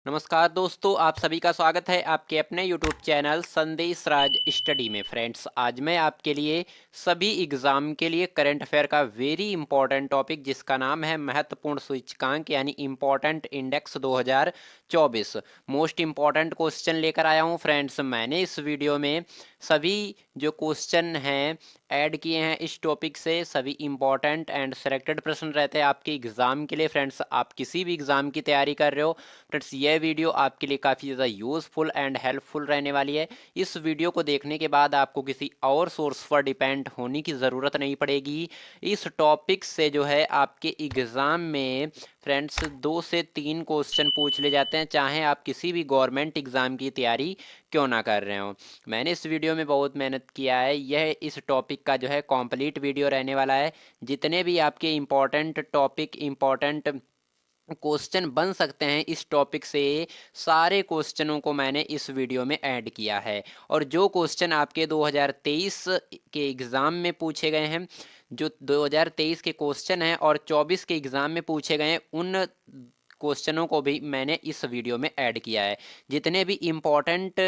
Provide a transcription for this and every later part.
नमस्कार दोस्तों, आप सभी का स्वागत है आपके अपने यूट्यूब चैनल संदेश राज स्टडी में। फ्रेंड्स, आज मैं आपके लिए सभी एग्ज़ाम के लिए करंट अफेयर का वेरी इंपॉर्टेंट टॉपिक जिसका नाम है महत्वपूर्ण सूचकांक यानी important index 2024 most important question लेकर आया हूं। फ्रेंड्स, मैंने इस वीडियो में सभी जो क्वेश्चन हैं ऐड किए हैं इस टॉपिक से। सभी इंपॉर्टेंट एंड सेलेक्टेड प्रश्न रहते हैं आपके एग्ज़ाम के लिए। फ्रेंड्स, आप किसी भी एग्ज़ाम की तैयारी कर रहे हो, फ्रेंड्स यह वीडियो आपके लिए काफ़ी ज़्यादा यूज़फुल एंड हेल्पफुल रहने वाली है। इस वीडियो को देखने के बाद आपको किसी और सोर्स पर डिपेंड होने की ज़रूरत नहीं पड़ेगी। इस टॉपिक से जो है आपके एग्ज़ाम में फ्रेंड्स 2 से 3 क्वेश्चन पूछ ले जाते हैं, चाहे आप किसी भी गवर्नमेंट एग्ज़ाम की तैयारी क्यों ना कर रहे हो। मैंने इस वीडियो में बहुत मेहनत किया है। यह इस टॉपिक का जो है कंप्लीट वीडियो रहने वाला है। जितने भी आपके इम्पोर्टेंट टॉपिक इम्पोर्टेंट क्वेश्चन बन सकते हैं इस टॉपिक से, सारे क्वेश्चनों को मैंने इस वीडियो में ऐड किया है। और जो क्वेश्चन आपके 2023 के एग्ज़ाम में पूछे गए हैं, जो 2023 के क्वेश्चन हैं और 24 के एग्ज़ाम में पूछे गए हैं, उन क्वेश्चनों को भी मैंने इस वीडियो में ऐड किया है। जितने भी इम्पोर्टेंट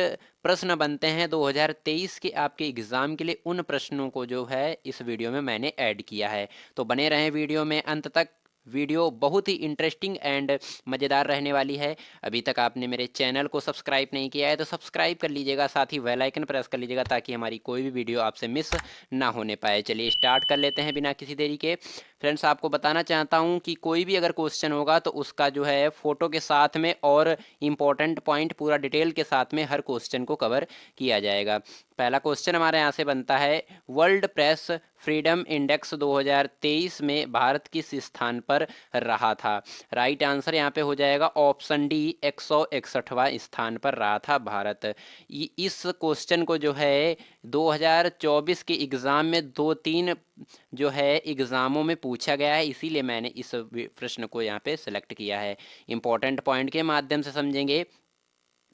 प्रश्न बनते हैं 2023 के आपके एग्ज़ाम के लिए, उन प्रश्नों को जो है इस वीडियो में मैंने ऐड किया है। तो बने रहें वीडियो में अंत तक। वीडियो बहुत ही इंटरेस्टिंग एंड मज़ेदार रहने वाली है। अभी तक आपने मेरे चैनल को सब्सक्राइब नहीं किया है तो सब्सक्राइब कर लीजिएगा, साथ ही बेल आइकन प्रेस कर लीजिएगा ताकि हमारी कोई भी वीडियो आपसे मिस ना होने पाए। चलिए स्टार्ट कर लेते हैं बिना किसी देरी के। फ्रेंड्स, आपको बताना चाहता हूं कि कोई भी अगर क्वेश्चन होगा तो उसका जो है फ़ोटो के साथ में और इम्पोर्टेंट पॉइंट पूरा डिटेल के साथ में हर क्वेश्चन को कवर किया जाएगा। पहला क्वेश्चन हमारे यहाँ से बनता है, वर्ल्ड प्रेस फ्रीडम इंडेक्स 2023 में भारत किस स्थान पर रहा था? राइट आंसर यहाँ पे हो जाएगा ऑप्शन डी, 161वां स्थान पर रहा था भारत। इस क्वेश्चन को जो है 2024 के एग्ज़ाम में 2-3 जो है एग्ज़ामों में पूछा गया है, इसीलिए मैंने इस प्रश्न को यहाँ पे सेलेक्ट किया है। इंपॉर्टेंट पॉइंट के माध्यम से समझेंगे।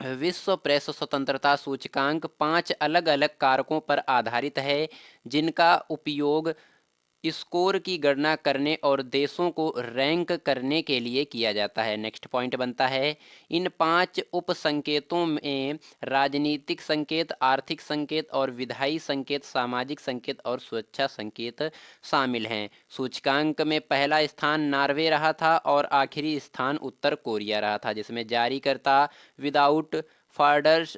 विश्व प्रेस स्वतंत्रता सूचकांक 5 अलग अलग कारकों पर आधारित है जिनका उपयोग स्कोर की गणना करने और देशों को रैंक करने के लिए किया जाता है। नेक्स्ट पॉइंट बनता है, इन 5 उप संकेतों में राजनीतिक संकेत, आर्थिक संकेत और विधायी संकेत, सामाजिक संकेत और सुरक्षा संकेत शामिल हैं। सूचकांक में पहला स्थान नॉर्वे रहा था और आखिरी स्थान उत्तर कोरिया रहा था, जिसमें जारीकर्ता विदाउट फॉर्डर्स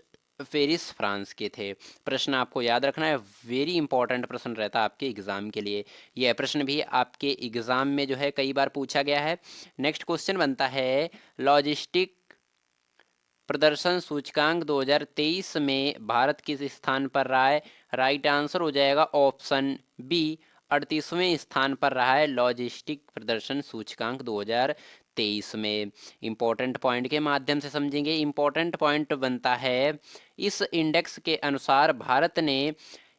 पेरिस फ्रांस के थे। प्रश्न आपको याद रखना है, वेरी इंपॉर्टेंट प्रश्न रहता है आपके एग्जाम के लिए। यह प्रश्न भी आपके एग्जाम में जो है कई बार पूछा गया है। नेक्स्ट क्वेश्चन बनता है, लॉजिस्टिक प्रदर्शन सूचकांक 2023 में भारत किस स्थान पर रहा है? राइट आंसर हो जाएगा ऑप्शन बी, 38वें स्थान पर रहा है लॉजिस्टिक प्रदर्शन सूचकांक 2023 में। इंपॉर्टेंट पॉइंट के माध्यम से समझेंगे। इंपॉर्टेंट पॉइंट बनता है, इस इंडेक्स के अनुसार भारत ने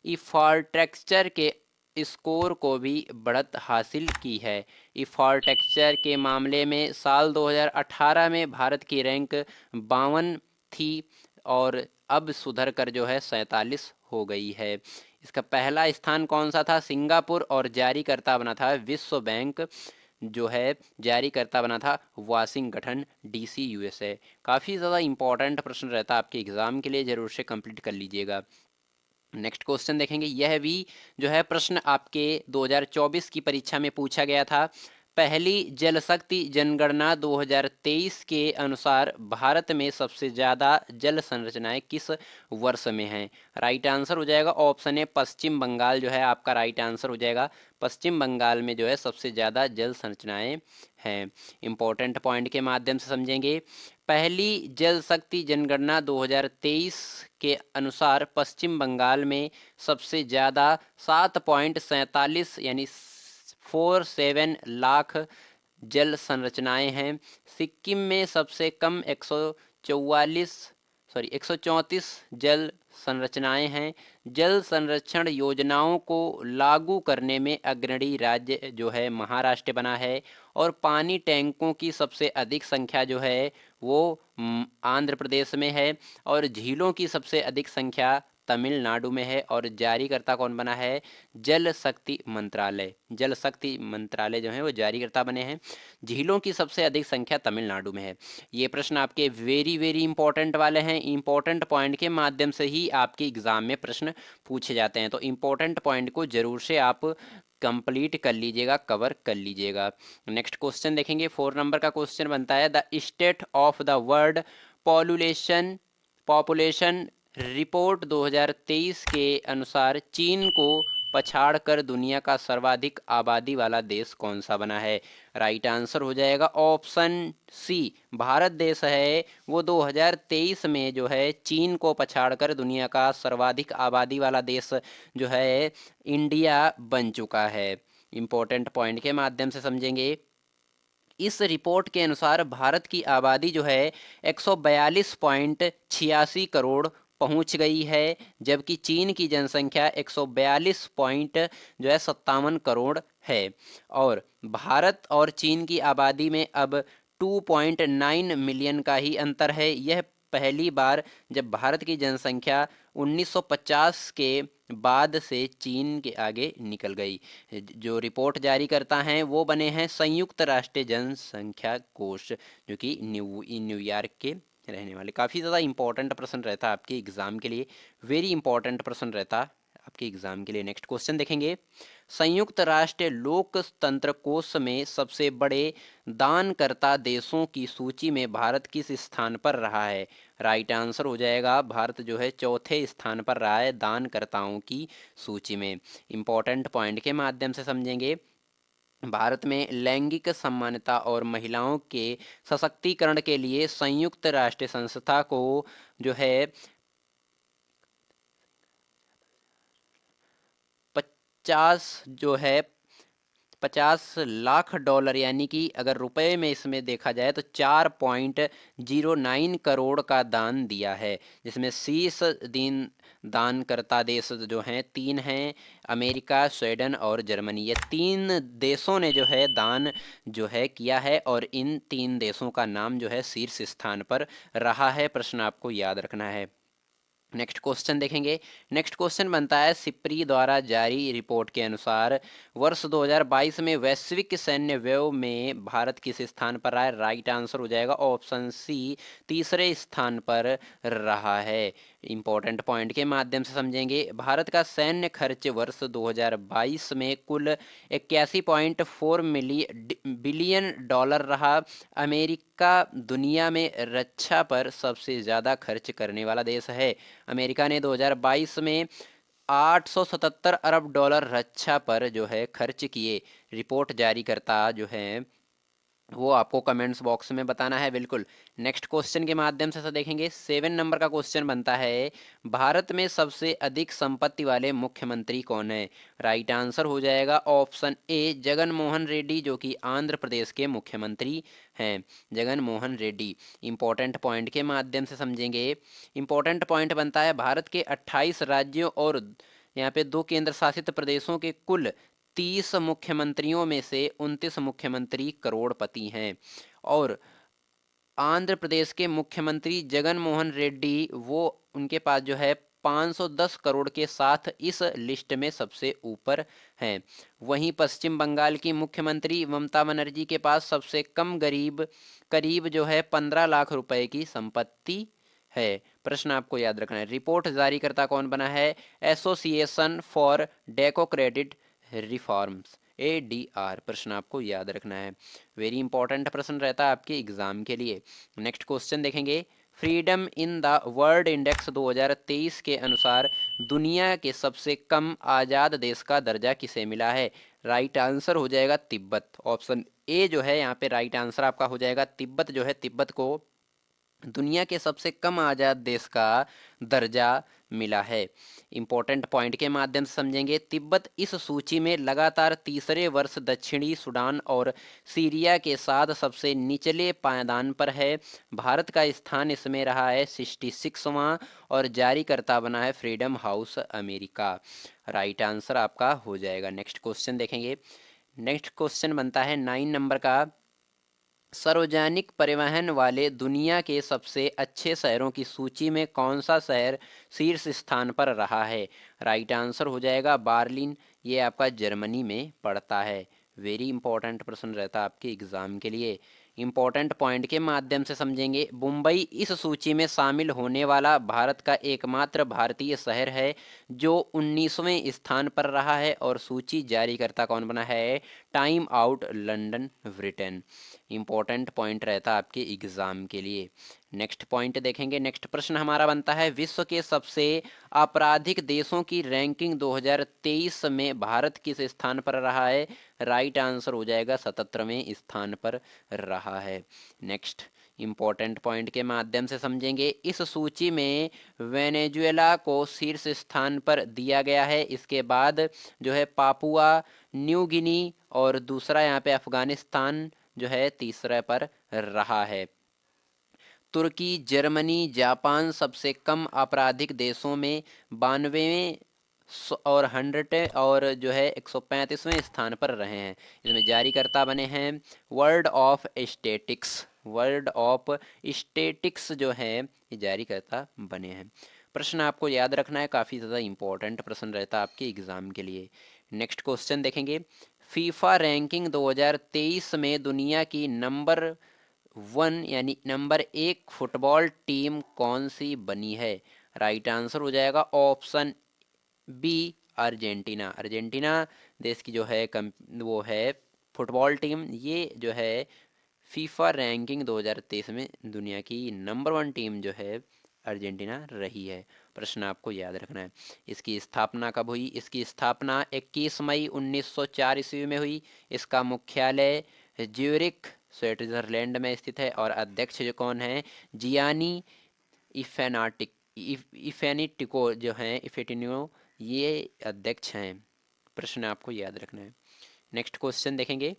इंफ्रास्ट्रक्चर के स्कोर को भी बढ़त हासिल की है। इंफ्रास्ट्रक्चर के मामले में साल 2018 में भारत की रैंक 52 थी और अब सुधर कर जो है 47 हो गई है। इसका पहला स्थान कौन सा था? सिंगापुर। और जारीकर्ता बना था विश्व बैंक, जो है जारीकर्ता बना था वाशिंगटन डीसी यूएसए। काफ़ी ज़्यादा इंपॉर्टेंट प्रश्न रहता है आपके एग्ज़ाम के लिए, ज़रूर से कंप्लीट कर लीजिएगा। नेक्स्ट क्वेश्चन देखेंगे। यह भी जो है प्रश्न आपके 2024 की परीक्षा में पूछा गया था। पहली जल शक्ति जनगणना 2023 के अनुसार भारत में सबसे ज़्यादा जल संरचनाएं किस वर्ष में हैं? राइट आंसर हो जाएगा ऑप्शन ए, पश्चिम बंगाल जो है आपका राइट आंसर हो जाएगा। पश्चिम बंगाल में जो है सबसे ज़्यादा जल संरचनाएं हैं। इंपॉर्टेंट पॉइंट के माध्यम से समझेंगे। पहली जल शक्ति जनगणना 2023 के अनुसार पश्चिम बंगाल में सबसे ज़्यादा 7.47 यानी 47 लाख जल संरचनाएं हैं। सिक्किम में सबसे कम 134 जल संरचनाएं हैं। जल संरक्षण योजनाओं को लागू करने में अग्रणी राज्य जो है महाराष्ट्र बना है। और पानी टैंकों की सबसे अधिक संख्या जो है वो आंध्र प्रदेश में है। और झीलों की सबसे अधिक संख्या तमिलनाडु में है और जारीकर्ता कौन बना है? जल शक्ति मंत्रालय। जल शक्ति मंत्रालय जो है वो जारीकर्ता बने हैं। झीलों की सबसे अधिक संख्या तमिलनाडु में है। ये प्रश्न आपके वेरी वेरी इंपॉर्टेंट वाले हैं। इंपॉर्टेंट पॉइंट के माध्यम से ही आपके एग्जाम में प्रश्न पूछे जाते हैं, तो इंपॉर्टेंट पॉइंट को जरूर से आप कंप्लीट कर लीजिएगा, कवर कर लीजिएगा। नेक्स्ट क्वेश्चन देखेंगे, 4 नंबर का क्वेश्चन बनता है the state of the world population report 2023 के अनुसार चीन को पछाड़कर दुनिया का सर्वाधिक आबादी वाला देश कौन सा बना है? राइट आंसर हो जाएगा ऑप्शन सी, भारत देश है वो 2023 में जो है चीन को पछाड़कर दुनिया का सर्वाधिक आबादी वाला देश जो है इंडिया बन चुका है। इंपॉर्टेंट पॉइंट के माध्यम से समझेंगे। इस रिपोर्ट के अनुसार भारत की आबादी जो है 142.86 करोड़ पहुंच गई है, जबकि चीन की जनसंख्या 142 पॉइंट जो है 57 करोड़ है। और भारत और चीन की आबादी में अब 2.9 मिलियन का ही अंतर है। यह पहली बार जब भारत की जनसंख्या 1950 के बाद से चीन के आगे निकल गई। जो रिपोर्ट जारी करता है वो बने हैं संयुक्त राष्ट्र जनसंख्या कोष, जो कि न्यूयॉर्क के रहने वाले। काफ़ी ज़्यादा इंपॉर्टेंट प्रश्न रहता है आपके एग्जाम के लिए, वेरी इंपॉर्टेंट प्रश्न रहता आपके एग्जाम के लिए। नेक्स्ट क्वेश्चन देखेंगे, संयुक्त राष्ट्र लोकतंत्र कोष में सबसे बड़े दानकर्ता देशों की सूची में भारत किस स्थान पर रहा है? राइट आंसर हो जाएगा भारत जो है चौथे स्थान पर रहा है दानकर्ताओं की सूची में। इंपॉर्टेंट पॉइंट के माध्यम से समझेंगे। भारत में लैंगिक समानता और महिलाओं के सशक्तिकरण के लिए संयुक्त राष्ट्र संस्था को जो है 50 लाख डॉलर, यानी कि अगर रुपए में इसमें देखा जाए तो 4.09 करोड़ का दान दिया है, जिसमें शीर्ष दानकर्ता देश जो हैं 3 हैं, अमेरिका, स्वीडन और जर्मनी। ये 3 देशों ने जो है दान जो है किया है और इन 3 देशों का नाम जो है शीर्ष स्थान पर रहा है। प्रश्न आपको याद रखना है। नेक्स्ट क्वेश्चन देखेंगे। नेक्स्ट क्वेश्चन बनता है सिप्री द्वारा जारी रिपोर्ट के अनुसार वर्ष 2022 में वैश्विक सैन्य व्यय में भारत किस स्थान पर रहा है? राइट आंसर हो जाएगा ऑप्शन सी, तीसरे स्थान पर रहा है। इंपॉर्टेंट पॉइंट के माध्यम से समझेंगे। भारत का सैन्य खर्च वर्ष 2022 में कुल 81.4 बिलियन डॉलर रहा। अमेरिका दुनिया में रक्षा पर सबसे ज़्यादा खर्च करने वाला देश है। अमेरिका ने 2022 में 877 अरब डॉलर रक्षा पर जो है खर्च किए। रिपोर्ट जारी करता जो है वो आपको कमेंट्स बॉक्स में बताना है बिल्कुल। नेक्स्ट क्वेश्चन के माध्यम से देखेंगे। 7 नंबर का क्वेश्चन बनता है भारत में सबसे अधिक संपत्ति वाले मुख्यमंत्री कौन है? राइट आंसर हो जाएगा ऑप्शन ए, जगन मोहन रेड्डी, जो कि आंध्र प्रदेश के मुख्यमंत्री हैं, जगन मोहन रेड्डी। इंपॉर्टेंट पॉइंट के माध्यम से समझेंगे। इंपॉर्टेंट पॉइंट बनता है भारत के 28 राज्यों और यहाँ पे 2 केंद्र शासित प्रदेशों के कुल 30 मुख्यमंत्रियों में से 29 मुख्यमंत्री करोड़पति हैं। और आंध्र प्रदेश के मुख्यमंत्री जगन मोहन रेड्डी, वो उनके पास जो है 510 करोड़ के साथ इस लिस्ट में सबसे ऊपर हैं। वहीं पश्चिम बंगाल की मुख्यमंत्री ममता बनर्जी के पास सबसे कम करीब जो है 15 लाख रुपए की संपत्ति है। प्रश्न आपको याद रखना है। रिपोर्ट जारी करता कौन बना है? Association for democratic reforms, ADR। प्रश्न आपको याद रखना है, वेरी इंपॉर्टेंट प्रश्न रहता है आपके एग्जाम के लिए। नेक्स्ट क्वेश्चन देखेंगे। Freedom in the world index 2023 के अनुसार दुनिया के सबसे कम आज़ाद देश का दर्जा किसे मिला है? राइट आंसर हो जाएगा तिब्बत। ऑप्शन ए जो है यहाँ पे राइट आंसर आपका हो जाएगा तिब्बत। जो है तिब्बत को दुनिया के सबसे कम आज़ाद देश का दर्जा मिला है। इंपॉर्टेंट पॉइंट के माध्यम से समझेंगे। तिब्बत इस सूची में लगातार तीसरे वर्ष दक्षिणी सूडान और सीरिया के साथ सबसे निचले पायदान पर है। भारत का स्थान इसमें रहा है 66वां और जारीकर्ता बना है freedom house America. Right answer आपका हो जाएगा। नेक्स्ट क्वेश्चन देखेंगे। नेक्स्ट क्वेश्चन बनता है 9 नंबर का सार्वजनिक परिवहन वाले दुनिया के सबसे अच्छे शहरों की सूची में कौन सा शहर शीर्ष स्थान पर रहा है? राइट आंसर हो जाएगा बार्लिन। ये आपका जर्मनी में पड़ता है। वेरी इंपॉर्टेंट प्रश्न रहता है आपके एग्जाम के लिए। इंपॉर्टेंट पॉइंट के माध्यम से समझेंगे। मुंबई इस सूची में शामिल होने वाला भारत का एकमात्र भारतीय शहर है जो 19वें स्थान पर रहा है, और सूची जारीकर्ता कौन बना है? Time out London Britain. Important point रहता है आपके एग्जाम के लिए। नेक्स्ट पॉइंट देखेंगे। नेक्स्ट प्रश्न हमारा बनता है, विश्व के सबसे आपराधिक देशों की रैंकिंग 2023 में भारत किस स्थान पर रहा है? राइट आंसर हो जाएगा 77वें स्थान पर रहा है। नेक्स्ट इंपॉर्टेंट पॉइंट के माध्यम से समझेंगे। इस सूची में वेनेजुएला को शीर्ष स्थान पर दिया गया है। इसके बाद जो है पापुआ न्यू गिनी, और दूसरा यहाँ पे अफगानिस्तान जो है तीसरे पर रहा है। तुर्की, जर्मनी, जापान सबसे कम आपराधिक देशों में 92वें और 100 और जो है 135वें स्थान पर रहे हैं। इसमें जारीकर्ता बने हैं world of statistics. World of statistics जो है ये जारीकर्ता बने हैं। प्रश्न आपको याद रखना है, काफ़ी ज़्यादा इंपॉर्टेंट प्रश्न रहता है आपके एग्जाम के लिए। नेक्स्ट क्वेश्चन देखेंगे। फीफा रैंकिंग 2023 में दुनिया की नंबर 1 यानी नंबर 1 फुटबॉल टीम कौन सी बनी है? राइट आंसर हो जाएगा ऑप्शन बी अर्जेंटीना। अर्जेंटीना देश की जो है वो है फुटबॉल टीम। ये जो है फीफा रैंकिंग 2023 में दुनिया की नंबर 1 टीम जो है अर्जेंटीना रही है। प्रश्न आपको याद रखना है। इसकी स्थापना कब हुई? इसकी स्थापना 21 मई 1904 ईस्वी में हुई। इसका मुख्यालय ज्यूरिख स्विट्जरलैंड में स्थित है, और अध्यक्ष जो कौन है? जियानी इफेनिटिको जो हैं, इफेटिनो, ये अध्यक्ष हैं। प्रश्न आपको याद रखना है। नेक्स्ट क्वेश्चन देखेंगे।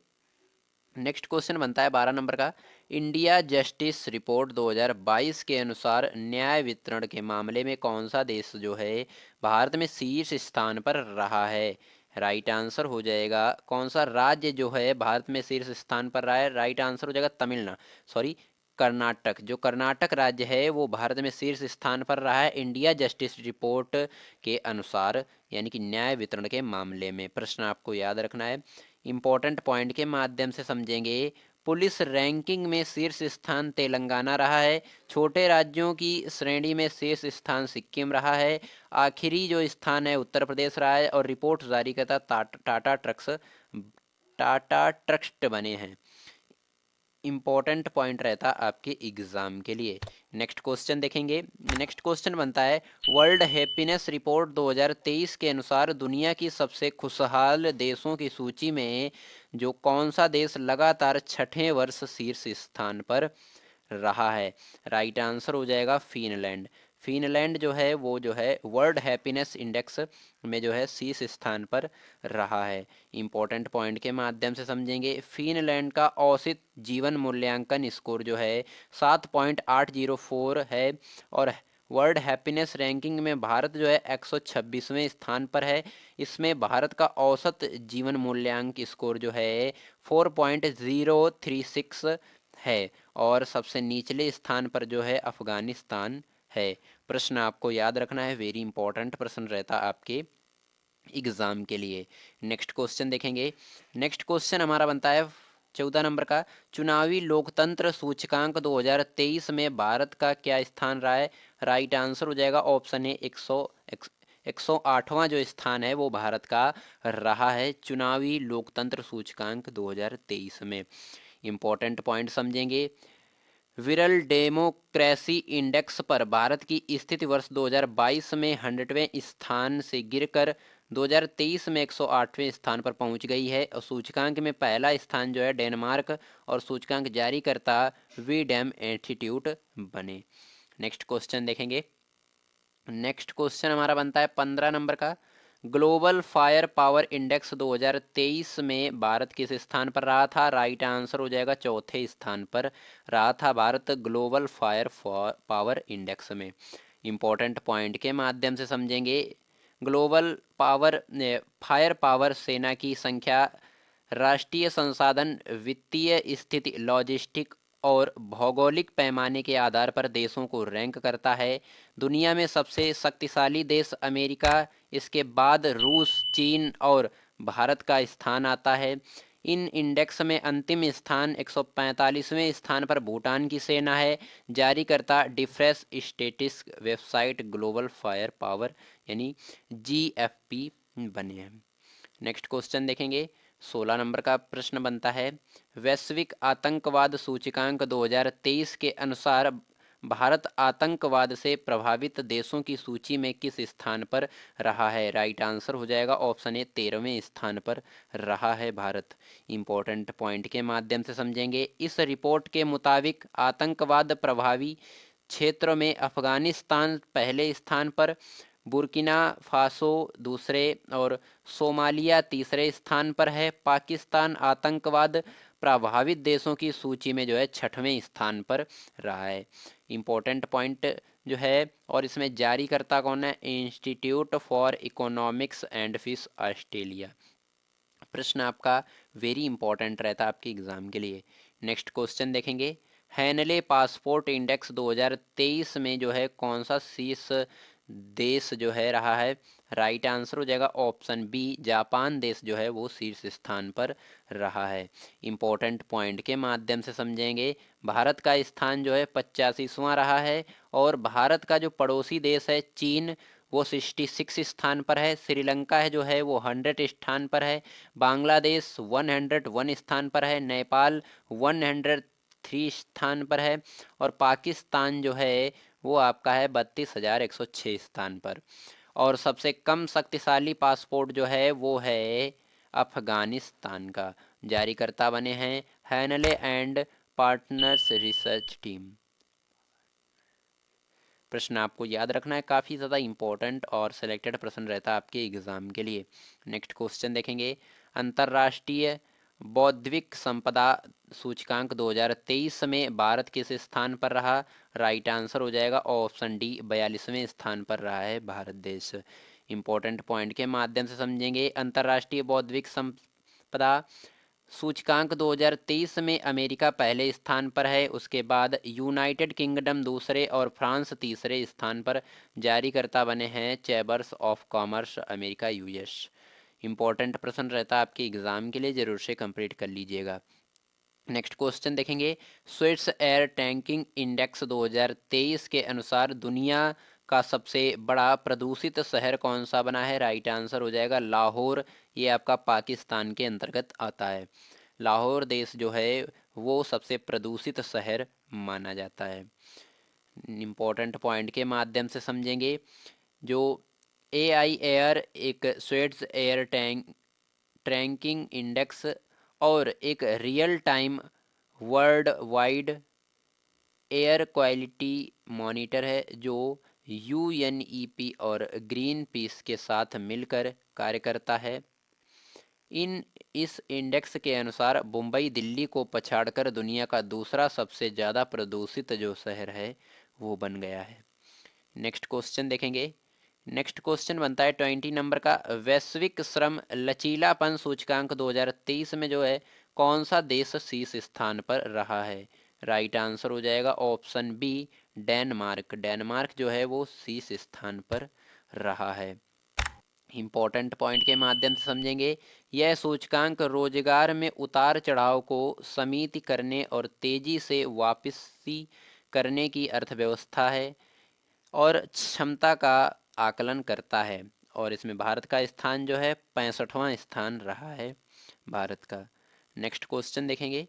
नेक्स्ट क्वेश्चन बनता है 12 नंबर का। इंडिया जस्टिस रिपोर्ट 2022 के अनुसार न्याय वितरण के मामले में कौन सा देश जो है भारत में शीर्ष स्थान पर रहा है? राइट आंसर हो जाएगा, कौन सा राज्य जो है भारत में शीर्ष स्थान पर रहा है? राइट आंसर हो जाएगा तमिलनाडु, सॉरी कर्नाटक। जो कर्नाटक राज्य है वो भारत में शीर्ष स्थान पर रहा है इंडिया जस्टिस रिपोर्ट के अनुसार, यानी कि न्याय वितरण के मामले में। प्रश्न आपको याद रखना है। इंपॉर्टेंट पॉइंट के माध्यम से समझेंगे। पुलिस रैंकिंग में शीर्ष स्थान तेलंगाना रहा है। छोटे राज्यों की श्रेणी में शीर्ष स्थान सिक्किम रहा है। आखिरी जो स्थान है उत्तर प्रदेश रहा है, और रिपोर्ट जारी करता टाटा ट्रस्ट बने हैं। इंपॉर्टेंट पॉइंट रहता आपके एग्जाम के लिए। नेक्स्ट क्वेश्चन देखेंगे। नेक्स्ट क्वेश्चन बनता है, वर्ल्ड हैप्पीनेस रिपोर्ट 2023 के अनुसार दुनिया की सबसे खुशहाल देशों की सूची में जो कौन सा देश लगातार छठे वर्ष शीर्ष स्थान पर रहा है? राइट आंसर हो जाएगा फिनलैंड। फिनलैंड जो है वो जो है वर्ल्ड हैप्पीनेस इंडेक्स में जो है शीर्ष स्थान पर रहा है। इंपॉर्टेंट पॉइंट के माध्यम से समझेंगे। फिनलैंड का औसत जीवन मूल्यांकन स्कोर जो है 7.804 है, और वर्ल्ड हैप्पीनेस रैंकिंग में भारत जो है 126वें स्थान पर है। इसमें भारत का औसत जीवन मूल्यांक स्कोर जो है 4.036 है, और सबसे निचले स्थान पर जो है अफगानिस्तान है। प्रश्न आपको याद रखना है, वेरी इंपॉर्टेंट प्रश्न रहता आपके एग्जाम के लिए। नेक्स्ट क्वेश्चन देखेंगे। नेक्स्ट क्वेश्चन हमारा बनता है 14 नंबर का। चुनावी लोकतंत्र सूचकांक 2023 में भारत का क्या स्थान रहा है? राइट आंसर हो जाएगा ऑप्शन ए 108वां जो स्थान है वो भारत का रहा है चुनावी लोकतंत्र सूचकांक 2023 में। इंपॉर्टेंट पॉइंट समझेंगे। विरल डेमोक्रेसी इंडेक्स पर भारत की स्थिति वर्ष 2022 में 100वें स्थान से गिरकर 2023 में 108वें स्थान पर पहुंच गई है, और सूचकांक में पहला स्थान जो है डेनमार्क और सूचकांक जारी करता वीडैम इंस्टीट्यूट बने। नेक्स्ट क्वेश्चन देखेंगे। नेक्स्ट क्वेश्चन हमारा बनता है 15 नंबर का। ग्लोबल फायर पावर इंडेक्स 2023 में भारत किस स्थान पर रहा था? राइट आंसर हो जाएगा चौथे स्थान पर रहा था Bharat global fire power index में। इंपॉर्टेंट पॉइंट के माध्यम से समझेंगे। ग्लोबल पावर फायर पावर सेना की संख्या राष्ट्रीय संसाधन, वित्तीय स्थिति, लॉजिस्टिक और भौगोलिक पैमाने के आधार पर देशों को रैंक करता है। दुनिया में सबसे शक्तिशाली देश अमेरिका, इसके बाद रूस, चीन और भारत का स्थान आता है। इन इंडेक्स में अंतिम स्थान 145वें स्थान पर भूटान की सेना है। जारीकर्ता difference stasis website global fire power यानी GFP बने हैं। नेक्स्ट क्वेश्चन देखेंगे। 16 नंबर का प्रश्न बनता है, वैश्विक आतंकवाद सूचकांक 2023 के अनुसार भारत आतंकवाद से प्रभावित देशों की सूची में किस स्थान पर रहा है? राइट आंसर हो जाएगा ऑप्शन ए, 13वें स्थान पर रहा है भारत। इंपॉर्टेंट पॉइंट के माध्यम से समझेंगे। इस रिपोर्ट के मुताबिक आतंकवाद प्रभावी क्षेत्रों में अफगानिस्तान पहले स्थान पर, बुर्किना फासो दूसरे और सोमालिया तीसरे स्थान पर है। पाकिस्तान आतंकवाद प्रभावित देशों की सूची में जो है 6वें स्थान पर रहा है। इम्पोर्टेंट पॉइंट जो है, और इसमें जारीकर्ता कौन है? Institute for Economics and Peace Australia. प्रश्न आपका वेरी इंपॉर्टेंट रहता है आपके एग्जाम के लिए। नेक्स्ट क्वेश्चन देखेंगे। हैनले पासपोर्ट इंडेक्स 2023 में जो है कौन सा शीर्ष देश जो है रहा है? राइट आंसर हो जाएगा ऑप्शन बी, जापान देश जो है वो शीर्ष स्थान पर रहा है। इंपॉर्टेंट पॉइंट के माध्यम से समझेंगे। भारत का स्थान जो है 85वां रहा है, और भारत का जो पड़ोसी देश है चीन, वो 66 स्थान पर है। श्रीलंका है जो है वो 100 स्थान पर है। बांग्लादेश 101 स्थान पर है। नेपाल 103 स्थान पर है। और पाकिस्तान जो है वो आपका है 32,106 स्थान पर। और सबसे कम शक्तिशाली पासपोर्ट जो है वो है अफगानिस्तान का। जारीकर्ता बने हैं Henle and partners research team. प्रश्न आपको याद रखना है, काफ़ी ज़्यादा इंपॉर्टेंट और सिलेक्टेड प्रश्न रहता है आपके एग्जाम के लिए। नेक्स्ट क्वेश्चन देखेंगे। अंतर्राष्ट्रीय बौद्धिक संपदा सूचकांक 2023 में भारत किस स्थान पर रहा? राइट आंसर हो जाएगा ऑप्शन डी, 42वें स्थान पर रहा है भारत देश। इंपॉर्टेंट पॉइंट के माध्यम से समझेंगे। अंतर्राष्ट्रीय बौद्धिक संपदा सूचकांक 2023 में अमेरिका पहले स्थान पर है, उसके बाद यूनाइटेड किंगडम दूसरे और फ्रांस तीसरे स्थान पर। जारीकर्ता बने हैं chambers of commerce America US। Important प्रश्न रहता है आपके एग्जाम के लिए, जरूर से कंप्लीट कर लीजिएगा। नेक्स्ट क्वेश्चन देखेंगे। स्विस एयर टैंकिंग इंडेक्स 2023 के अनुसार दुनिया का सबसे बड़ा प्रदूषित शहर कौन सा बना है? राइट आंसर हो जाएगा लाहौर। ये आपका पाकिस्तान के अंतर्गत आता है। लाहौर देश जो है वो सबसे प्रदूषित शहर माना जाता है। इम्पोर्टेंट पॉइंट के माध्यम से समझेंगे। जो AI एयर एक स्विस एयर टैंकिंग इंडेक्स और एक real time world wide air quality monitor है, जो UNEP और ग्रीन पीस के साथ मिलकर कार्य करता है। इस इंडेक्स के अनुसार मुंबई दिल्ली को पछाड़कर दुनिया का दूसरा सबसे ज़्यादा प्रदूषित जो शहर है वो बन गया है। नेक्स्ट क्वेश्चन देखेंगे। नेक्स्ट क्वेश्चन बनता है 20 नंबर का। वैश्विक श्रम लचीलापन सूचकांक 2023 में जो है कौन सा देश शीर्ष स्थान पर रहा है? राइट आंसर हो जाएगा ऑप्शन बी, डेनमार्क। डेनमार्क जो है वो शीर्ष स्थान पर रहा है। इम्पोर्टेंट पॉइंट के माध्यम से समझेंगे। यह सूचकांक रोजगार में उतार चढ़ाव को सीमित करने और तेजी से वापसी करने की अर्थव्यवस्था है और क्षमता का आकलन करता है। और इसमें भारत का स्थान जो है 65वां स्थान रहा है भारत का। नेक्स्ट क्वेश्चन देखेंगे।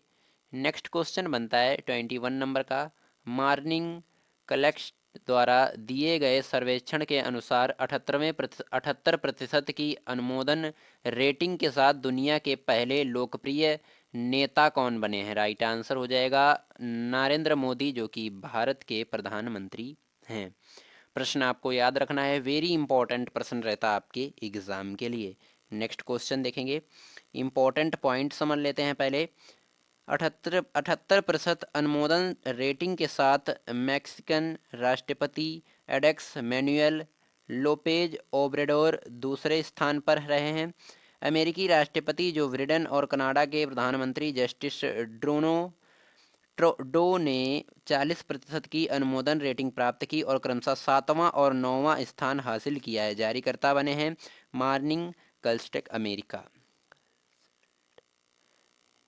नेक्स्ट क्वेश्चन बनता है 21 नंबर का। मॉर्निंग कलेक्ट द्वारा दिए गए सर्वेक्षण के अनुसार 78% की अनुमोदन रेटिंग के साथ दुनिया के पहले लोकप्रिय नेता कौन बने हैं? राइट आंसर हो जाएगा नरेंद्र मोदी, जो कि भारत के प्रधानमंत्री हैं। प्रश्न आपको याद रखना है, वेरी इंपॉर्टेंट प्रश्न रहता है आपके एग्जाम के लिए। नेक्स्ट क्वेश्चन देखेंगे। इंपॉर्टेंट पॉइंट समझ लेते हैं पहले। 78% अनुमोदन रेटिंग के साथ मैक्सिकन राष्ट्रपति एडेक्स मैनुएल लोपेज ओब्रेडोर दूसरे स्थान पर रहे हैं। अमेरिकी राष्ट्रपति जो ब्रिटेन और कनाडा के प्रधानमंत्री जस्टिस ट्रूडो ने 40% की अनुमोदन रेटिंग प्राप्त की और क्रमशः 7वां और 9वां स्थान हासिल किया है। जारीकर्ता बने हैं मॉर्निंग कल्स्टेक अमेरिका।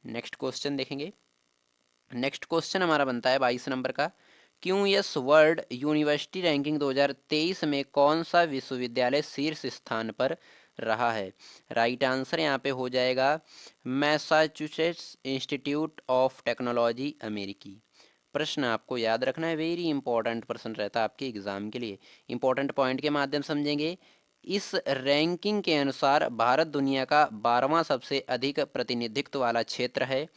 नेक्स्ट क्वेश्चन देखेंगे। नेक्स्ट क्वेश्चन हमारा बनता है 22 नंबर का। क्यूएस वर्ल्ड यूनिवर्सिटी रैंकिंग 2023 में कौन सा विश्वविद्यालय शीर्ष स्थान पर रहा है? राइट आंसर यहाँ पे हो जाएगा मैसाचुसेट्स इंस्टीट्यूट ऑफ टेक्नोलॉजी अमेरिकी। प्रश्न आपको याद रखना है, वेरी इंपॉर्टेंट प्रश्न रहता है आपके एग्जाम के लिए। इंपॉर्टेंट पॉइंट के माध्यम समझेंगे। इस रैंकिंग के अनुसार भारत दुनिया का 12वां सबसे अधिक प्रतिनिधित्व वाला क्षेत्र है।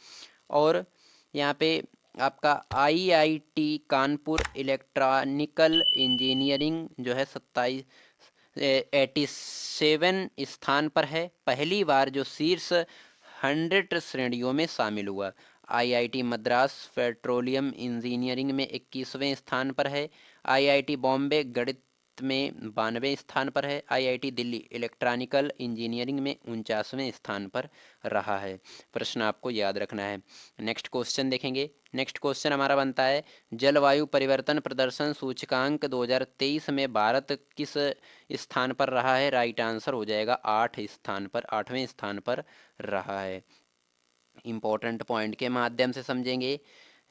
और यहाँ पे आपका आईआईटी कानपुर इलेक्ट्रॉनिकल इंजीनियरिंग जो है 87 स्थान पर है। पहली बार जो शीर्ष 100 श्रेणियों में शामिल हुआ। आईआईटी मद्रास पेट्रोलियम इंजीनियरिंग में 21वें स्थान पर है। आईआईटी बॉम्बे गणित में 92वें स्थान पर है। आईआईटी दिल्ली इलेक्ट्रॉनिकल इंजीनियरिंग में 49वें स्थान पर रहा है। प्रश्न आपको याद रखना है। नेक्स्ट क्वेश्चन देखेंगे। नेक्स्ट क्वेश्चन हमारा बनता है जलवायु परिवर्तन प्रदर्शन सूचकांक 2023 में भारत किस स्थान पर रहा है? राइट आंसर हो जाएगा 8वें स्थान पर रहा है। इंपॉर्टेंट पॉइंट के माध्यम से समझेंगे।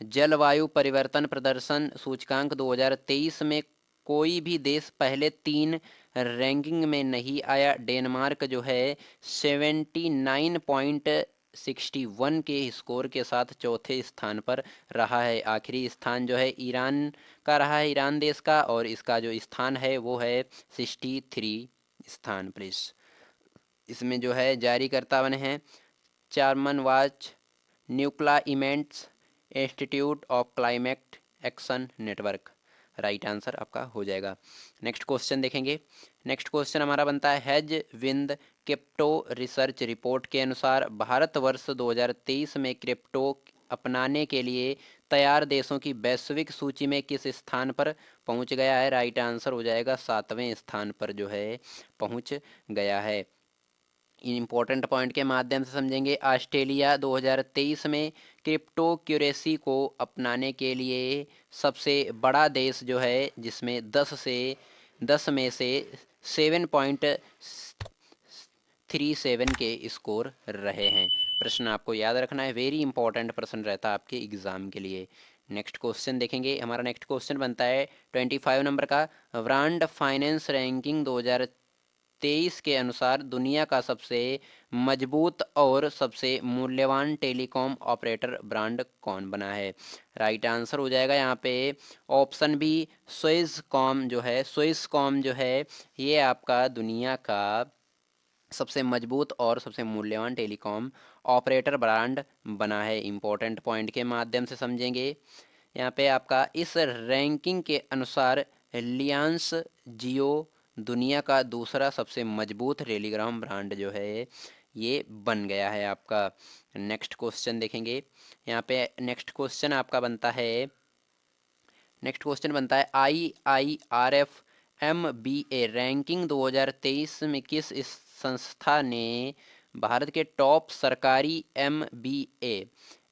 जलवायु परिवर्तन प्रदर्शन सूचकांक 2023 में कोई भी देश पहले 3 रैंकिंग में नहीं आया। डेनमार्क जो है 79.61 के स्कोर के साथ चौथे स्थान पर रहा है। आखिरी स्थान जो है ईरान का रहा है, ईरान देश का, और इसका जो स्थान है वो है 63 स्थान प्लीज। इसमें जो है जारीकर्ता बने हैं Germanwatch NewClimate Institute of climate action network. Right answer आपका हो जाएगा। नेक्स्ट क्वेश्चन देखेंगे। नेक्स्ट क्वेश्चन हमारा बनता है हेज विंद क्रिप्टो रिसर्च रिपोर्ट के अनुसार भारत वर्ष 2023 में क्रिप्टो अपनाने के लिए तैयार देशों की वैश्विक सूची में किस स्थान पर पहुंच गया है? राइट आंसर हो जाएगा 7वें स्थान पर जो है पहुंच गया है। इम्पोर्टेंट पॉइंट के माध्यम से समझेंगे। ऑस्ट्रेलिया 2023 में क्रिप्टो क्यूरेसी को अपनाने के लिए सबसे बड़ा देश जो है, जिसमें 10 में से 7.37 के स्कोर रहे हैं। प्रश्न आपको याद रखना है, वेरी इंपॉर्टेंट प्रश्न रहता है आपके एग्जाम के लिए। नेक्स्ट क्वेश्चन देखेंगे। हमारा नेक्स्ट क्वेश्चन बनता है 25 नंबर का। ब्रांड फाइनेंस रैंकिंग 2023 के अनुसार दुनिया का सबसे मजबूत और सबसे मूल्यवान टेलीकॉम ऑपरेटर ब्रांड कौन बना है? राइट आंसर हो जाएगा यहाँ पे ऑप्शन बी स्विसकॉम जो है ये आपका दुनिया का सबसे मजबूत और सबसे मूल्यवान टेलीकॉम ऑपरेटर ब्रांड बना है। इंपॉर्टेंट पॉइंट के माध्यम से समझेंगे। यहाँ पे आपका इस रैंकिंग के अनुसार रिलायंस जियो दुनिया का दूसरा सबसे मजबूत टेलीग्राम ब्रांड जो है ये बन गया है आपका। नेक्स्ट क्वेश्चन देखेंगे। यहाँ पे नेक्स्ट क्वेश्चन आपका बनता है IIRF MBA रैंकिंग 2023 में किस इस संस्था ने भारत के टॉप सरकारी MBA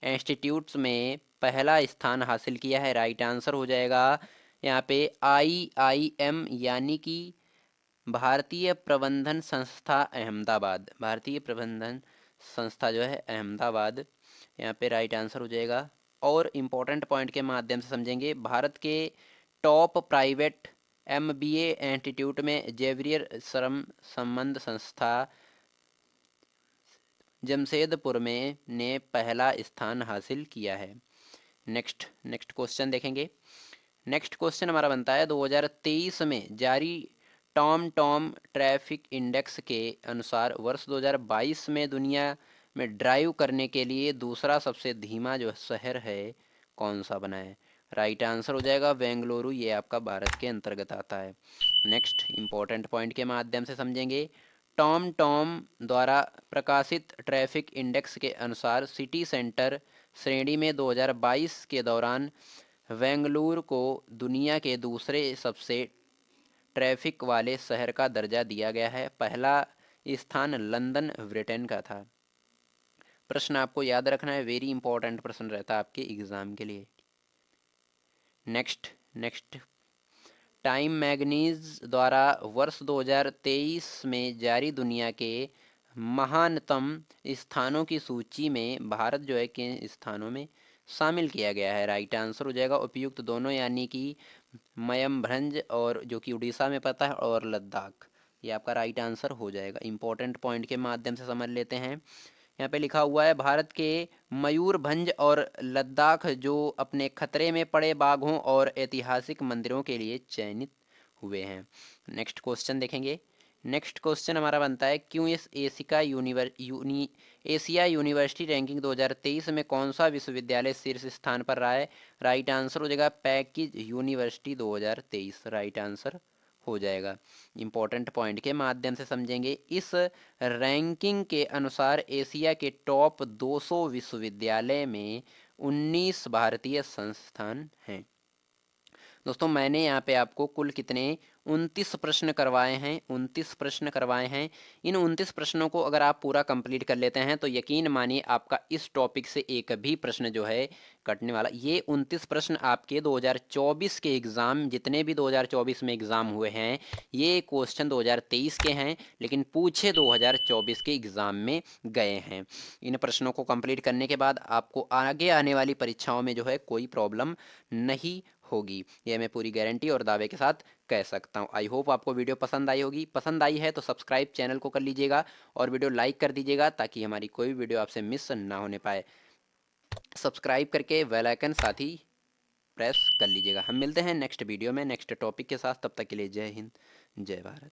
इंस्टीट्यूट्स में पहला स्थान हासिल किया है? राइट आंसर हो जाएगा यहाँ पे IIM यानी कि भारतीय प्रबंधन संस्था अहमदाबाद। भारतीय प्रबंधन संस्था जो है अहमदाबाद, यहाँ पे राइट आंसर हो जाएगा। और इम्पोर्टेंट पॉइंट के माध्यम से समझेंगे। भारत के टॉप प्राइवेट MBA इंस्टीट्यूट में जेवियर श्रम संबंध संस्था जमशेदपुर में ने पहला स्थान हासिल किया है। नेक्स्ट क्वेश्चन देखेंगे। नेक्स्ट क्वेश्चन हमारा बनता है 2023 में जारी टॉम ट्रैफिक इंडेक्स के अनुसार वर्ष 2022 में दुनिया में ड्राइव करने के लिए दूसरा सबसे धीमा जो शहर है कौन सा बना है? राइट आंसर हो जाएगा बेंगलुरु, ये आपका भारत के अंतर्गत आता है। नेक्स्ट इंपॉर्टेंट पॉइंट के माध्यम से समझेंगे। टॉम द्वारा प्रकाशित ट्रैफिक इंडेक्स के अनुसार सिटी सेंटर श्रेणी में 2022 के दौरान बेंगलुरु को दुनिया के दूसरे सबसे ट्रैफिक वाले शहर का दर्जा दिया गया है। पहला स्थान लंदन ब्रिटेन का था। प्रश्न आपको याद रखना है, वेरी इंपॉर्टेंट प्रश्न रहता है आपके एग्जाम के लिए। नेक्स्ट नेक्स्ट टाइम मैगनीज द्वारा वर्ष 2023 में जारी दुनिया के महानतम स्थानों की सूची में भारत जो है किन स्थानों में शामिल किया गया है। राइट आंसर हो जाएगा उपयुक्त दोनों, यानी कि मयमभंज और जो कि उड़ीसा में पड़ता है, और लद्दाख, ये आपका राइट आंसर हो जाएगा। इंपॉर्टेंट पॉइंट के माध्यम से समझ लेते हैं। यहाँ पे लिखा हुआ है भारत के मयूरभंज और लद्दाख जो अपने खतरे में पड़े बाघों और ऐतिहासिक मंदिरों के लिए चयनित हुए हैं। नेक्स्ट क्वेश्चन देखेंगे। नेक्स्ट क्वेश्चन हमारा बनता है, क्यों इस एशिया यूनिवर्सिटी रैंकिंग 2023 में कौन सा विश्वविद्यालय शीर्ष स्थान पर रहा है। राइट आंसर हो जाएगा पैकेज यूनिवर्सिटी 2023, राइट आंसर हो जाएगा। इंपॉर्टेंट पॉइंट के माध्यम से समझेंगे। इस रैंकिंग के अनुसार एशिया के टॉप 200 विश्वविद्यालय में 19 भारतीय संस्थान हैं। दोस्तों मैंने यहाँ पे आपको कुल कितने 29 प्रश्न करवाए हैं, 29 प्रश्न करवाए हैं। इन 29 प्रश्नों को अगर आप पूरा कंप्लीट कर लेते हैं तो यकीन मानिए आपका इस टॉपिक से एक भी प्रश्न जो है कटने वाला। ये 29 प्रश्न आपके 2024 के एग्ज़ाम, जितने भी 2024 में एग्ज़ाम हुए हैं, ये क्वेश्चन 2023 के हैं लेकिन पूछे 2024 के एग्ज़ाम में गए हैं। इन प्रश्नों को कंप्लीट करने के बाद आपको आगे आने वाली परीक्षाओं में जो है कोई प्रॉब्लम नहीं होगी, यह मैं पूरी गारंटी और दावे के साथ कह सकता हूँ। आई होप आपको वीडियो पसंद आई होगी। पसंद आई है तो सब्सक्राइब चैनल को कर लीजिएगा और वीडियो लाइक कर दीजिएगा ताकि हमारी कोई भी वीडियो आपसे मिस ना होने पाए। सब्सक्राइब करके बेल आइकन साथ ही प्रेस कर लीजिएगा। हम मिलते हैं नेक्स्ट वीडियो में नेक्स्ट टॉपिक के साथ। तब तक के लिए जय हिंद, जय भारत।